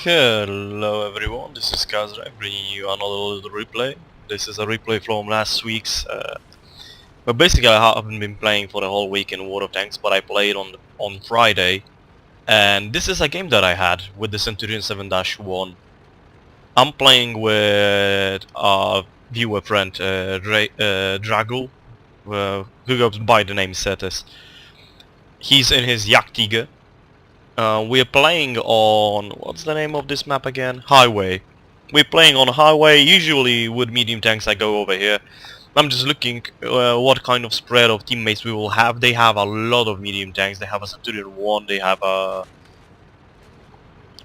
Hello everyone, this is Kazrahim bringing you another little replay. This is a replay from last week's, but basically I haven't been playing for the whole week in World of Tanks, but I played on Friday, and this is a game that I had with the Centurion 7-1. I'm playing with a viewer friend, Dragul, who goes by the name Cetus. He's in his Yak Tiger. We're playing on, what's the name of this map again? Highway. We're playing on Highway, usually with medium tanks I go over here. I'm just looking what kind of spread of teammates we will have. They have a lot of medium tanks. They have a Centurion 1, they have a...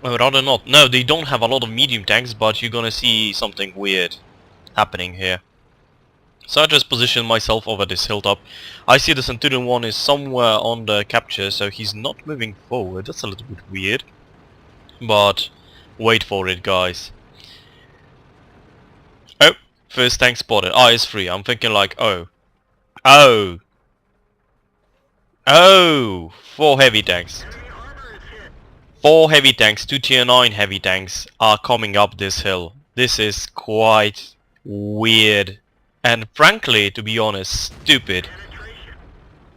rather not. No, they don't have a lot of medium tanks, but you're gonna see something weird happening here. So I just position myself over this hilltop. I see the Centurion 1 is somewhere on the capture, so he's not moving forward. That's a little bit weird. But wait for it, guys. Oh, first tank spotted. Ah, it's free. I'm thinking like, oh. 4 heavy tanks. 4 heavy tanks, 2 tier 9 heavy tanks are coming up this hill. This is quite weird. And frankly, to be honest, stupid.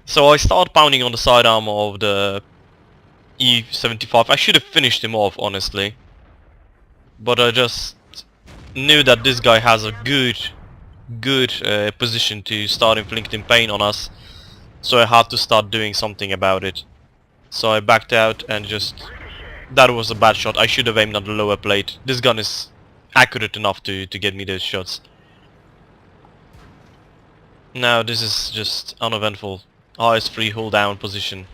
So I start pounding on the sidearm of the E75. I should have finished him off, honestly. But I just knew that this guy has a good position to start inflicting pain on us. So I had to start doing something about it. So I backed out and just... That was a bad shot. I should have aimed at the lower plate. This gun is accurate enough to get me those shots. Now this is just uneventful. RS3 hold down position.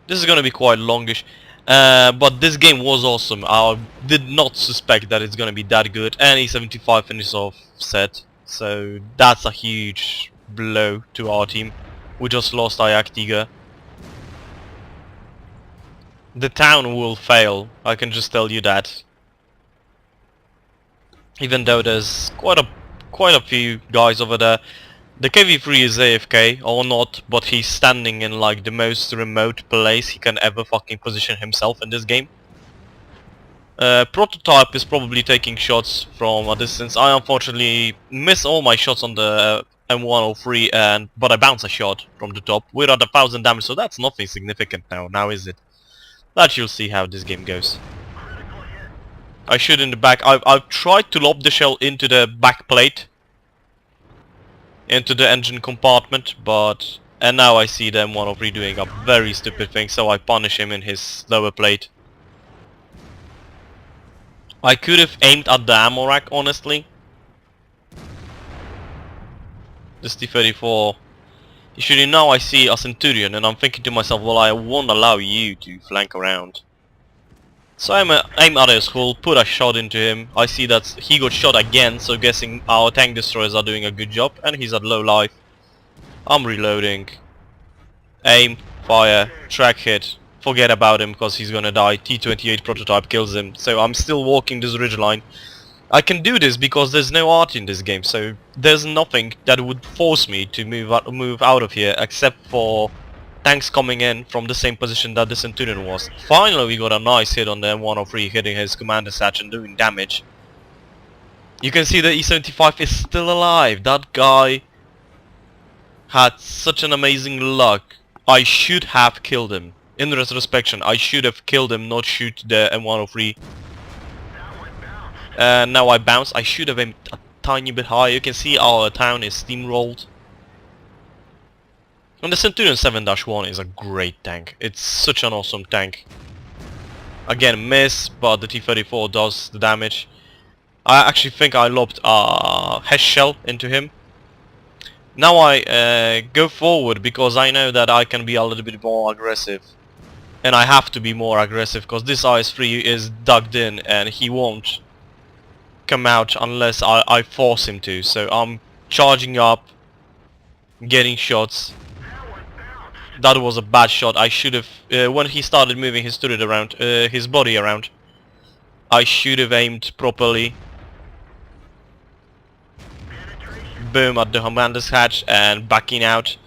This is gonna be quite longish, but this game was awesome. I did not suspect that it's gonna be that good. And E75 finishes off set, so that's a huge blow to our team. We just lost our Yak Tiger. The town will fail, I can just tell you that. Even though there's quite a few guys over there. The KV3 is AFK or not, but he's standing in like the most remote place he can ever fucking position himself in this game. Prototype is probably taking shots from a distance. I unfortunately miss all my shots on the M103, but I bounce a shot from the top. We're at 1000 damage, so that's nothing significant now is it? But you'll see how this game goes. I shoot in the back. I've tried to lob the shell into the back plate, into the engine compartment, but... And now I see the M103 doing a very stupid thing, so I punish him in his lower plate. I could have aimed at the ammo rack, honestly. This T-34... Usually now I see a Centurion and I'm thinking to myself, well, I won't allow you to flank around. So I aim at his hull, put a shot into him. I see that he got shot again, so guessing our tank destroyers are doing a good job, and he's at low life. I'm reloading. Aim, fire, track hit. Forget about him because he's gonna die. T-28 prototype kills him. So I'm still walking this ridgeline. I can do this because there's no art in this game, so there's nothing that would force me to move out of here except for tanks coming in from the same position that the Centurion was. Finally we got a nice hit on the M103 hitting his commander's hatch and doing damage. You can see the E75 is still alive. That guy had such an amazing luck. I should have killed him. In retrospection, I should have killed him, not shoot the M103. Now I bounce. I should have aimed a tiny bit higher. You can see our town is steamrolled. And the Centurion 7-1 is a great tank. It's such an awesome tank. Again, miss, but the T-34 does the damage. I actually think I lobbed a HESH shell into him. Now I go forward because I know that I can be a little bit more aggressive. And I have to be more aggressive because this IS-3 is dug in and he won't come out unless I force him to. So I'm charging up, getting shots. That was a bad shot. I should have, when he started moving his turret around, his body around, I should have aimed properly. Boom at the commander's hatch and backing out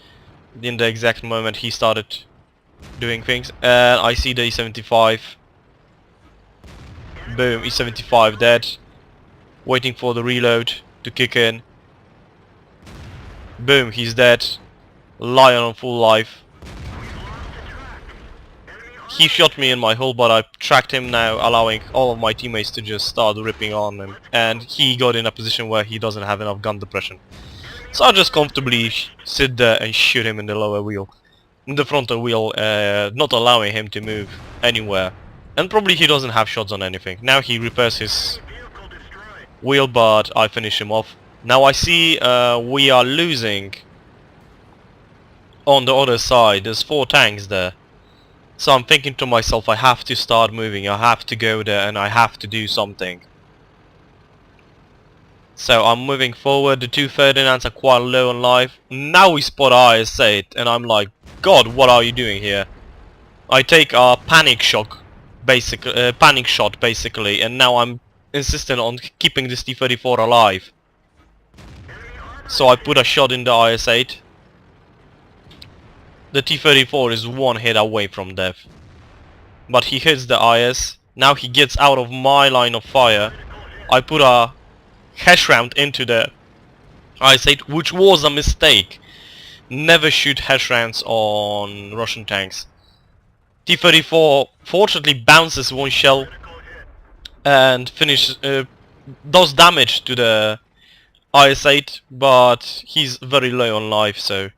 in the exact moment he started doing things. And I see the E75 Boom, E75 dead. Waiting for the reload to kick in. Boom, he's dead. Lion on full life. He shot me in my hull, but I tracked him now, allowing all of my teammates to just start ripping on him. And he got in a position where he doesn't have enough gun depression. So I just comfortably sit there and shoot him in the lower wheel. In the frontal wheel, not allowing him to move anywhere. And probably he doesn't have shots on anything. Now he repairs his wheel, but I finish him off. Now I see we are losing on the other side. There's 4 tanks there. So I'm thinking to myself, I have to start moving, I have to go there and I have to do something. So I'm moving forward, the 2 Ferdinands are quite low on life. Now we spot IS-8 and I'm like, God, what are you doing here? I take a panic shot basically, and now I'm insistent on keeping this T-34 alive. So I put a shot in the IS-8. The T-34 is 1 hit away from death. But he hits the IS. Now he gets out of my line of fire. I put a hash round into the IS-8, which was a mistake. Never shoot hash rounds on Russian tanks. T-34 fortunately bounces 1 shell and does damage to the IS-8, but he's very low on life, so...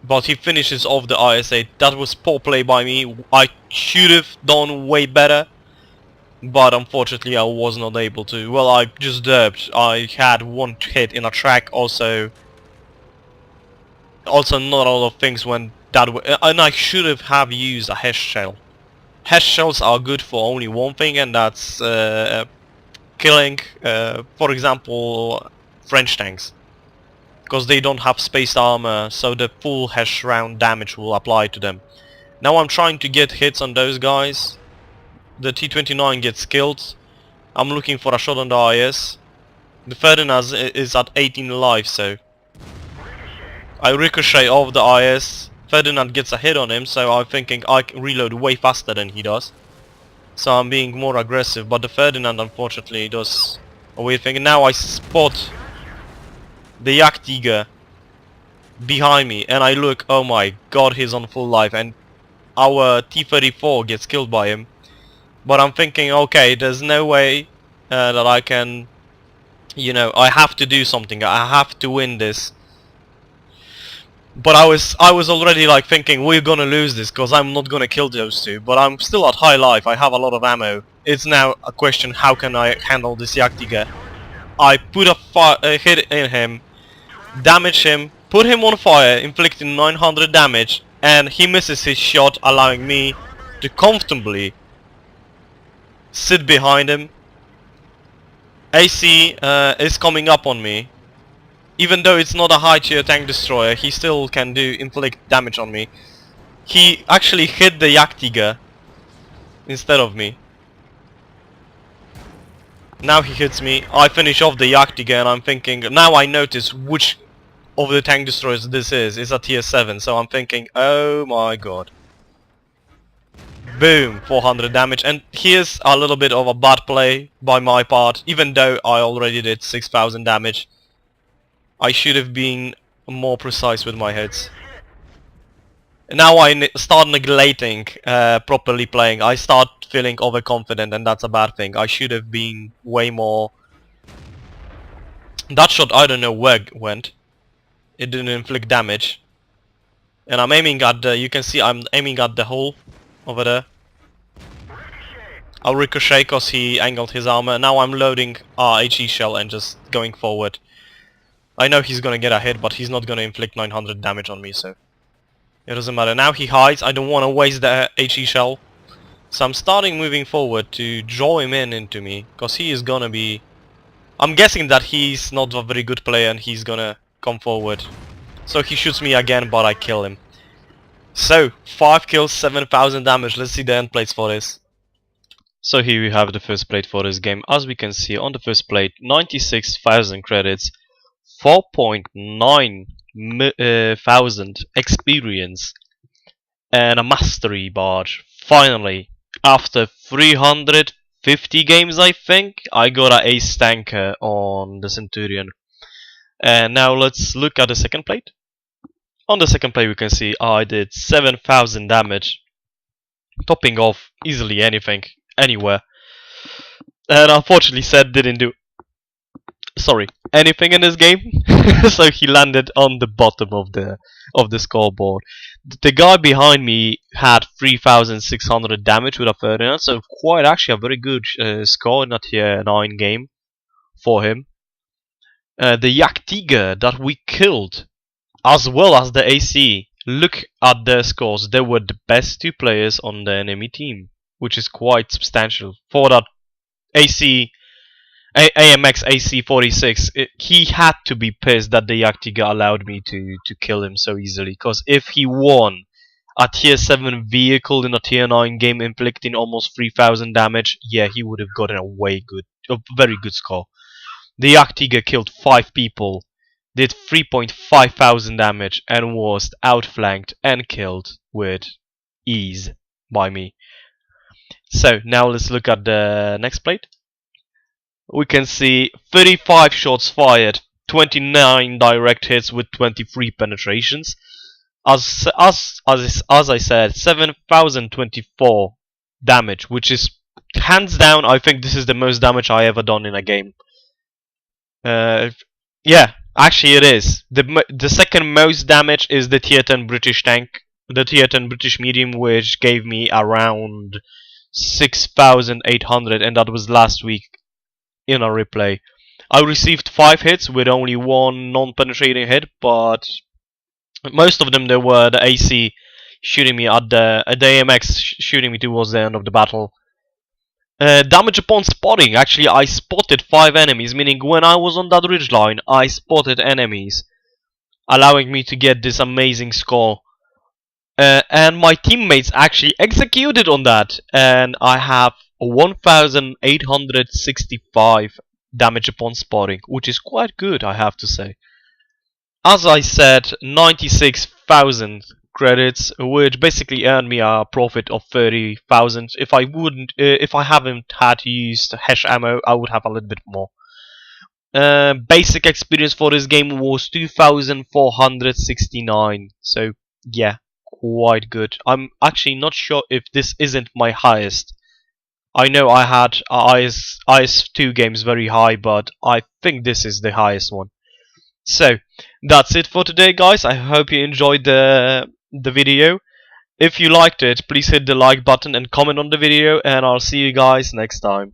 But he finishes off the IS-8. That was poor play by me. I should have done way better, but unfortunately I was not able to. Well, I just derped. I had 1 hit in a track. Also not a lot of things went that way, and I should have used a HESH shell. HESH shells are good for only one thing, and that's killing, for example, French tanks. Because they don't have spaced armor, so the full hash round damage will apply to them. Now I'm trying to get hits on those guys. The T-29 gets killed. I'm looking for a shot on the IS. The Ferdinand is at 18 life, so I ricochet off the IS. Ferdinand gets a hit on him, so I'm thinking I can reload way faster than he does. So I'm being more aggressive, but the Ferdinand unfortunately does a weird thing. And now I spot the Jagdtiger behind me, and I look, oh my god, he's on full life, and our T-34 gets killed by him. But I'm thinking, okay, there's no way that I can, you know, I have to do something, I have to win this. But I was already like thinking, we're gonna lose this, because I'm not gonna kill those 2, but I'm still at high life, I have a lot of ammo. It's now a question, how can I handle this Jagdtiger? I put a hit in him, damage him, put him on fire, inflicting 900 damage, and he misses his shot, allowing me to comfortably sit behind him. AC is coming up on me. Even though it's not a high tier tank destroyer, he still can inflict damage on me. He actually hit the Jagdtiger instead of me. Now he hits me, I finish off the Jagdtiger, and I'm thinking, now I notice which of the tank destroyers this is. It's a tier 7, so I'm thinking, oh my god. Boom, 400 damage, and here's a little bit of a bad play by my part, even though I already did 6000 damage. I should have been more precise with my hits. Now I start neglecting properly playing. I start feeling overconfident, and that's a bad thing. I should have been way more... That shot, I don't know where it went. It didn't inflict damage. And I'm aiming at the... You can see I'm aiming at the hole over there. I'll ricochet because he angled his armor. Now I'm loading our HE shell and just going forward. I know he's gonna get a hit, but he's not gonna inflict 900 damage on me, so... It doesn't matter. Now he hides. I don't want to waste the HE shell. So I'm starting moving forward to draw him into me, because he is gonna be... I'm guessing that he's not a very good player and he's gonna come forward. So he shoots me again, but I kill him. So, 5 kills, 7000 damage. Let's see the end plates for this. So here we have the first plate for this game. As we can see on the first plate, 96,000 credits, 4.9 thousand experience, and a mastery badge. Finally, after 300 50 games, I think, I got an ace tanker on the Centurion. And now let's look at the second plate. On the second plate we can see I did 7,000 damage, topping off easily anything, anywhere. And unfortunately Seth didn't do anything in this game, so he landed on the bottom of the scoreboard. The guy behind me had 3,600 damage with a Ferdinand, so quite actually a very good score in a tier 9 game for him. The Yak Tiger that we killed, as well as the AC, look at their scores. They were the best two players on the enemy team, which is quite substantial for that AC. AMX AC46, he had to be pissed that the Yaktiga allowed me to kill him so easily, because if he won a tier 7 vehicle in a tier 9 game inflicting almost 3,000 damage, yeah, he would have gotten a very good score. The Yaktiga killed 5 people, did 3.5 thousand damage, and was outflanked and killed with ease by me. So now let's look at the next plate. We can see 35 shots fired, 29 direct hits with 23 penetrations. As I said, 7,024 damage, which is hands down, I think this is the most damage I ever done in a game. Yeah, actually it is. The second most damage is the tier 10 British tank, the tier 10 British medium, which gave me around 6,800, and that was last week in a replay. I received 5 hits with only 1 non-penetrating hit, but most of them they were the AC shooting me at the AMX shooting me towards the end of the battle. Damage upon spotting. Actually, I spotted 5 enemies, meaning when I was on that ridgeline, I spotted enemies, allowing me to get this amazing score. And my teammates actually executed on that, and I have 1,865 damage upon spotting, which is quite good, I have to say. As I said, 96,000 credits, which basically earned me a profit of 30,000. If I haven't had used hash ammo, I would have a little bit more. Basic experience for this game was 2,469. So yeah, quite good. I'm actually not sure if this isn't my highest. I know I had IS2 games very high, but I think this is the highest one. So that's it for today, guys. I hope you enjoyed the video. If you liked it, please hit the like button and comment on the video, and I'll see you guys next time.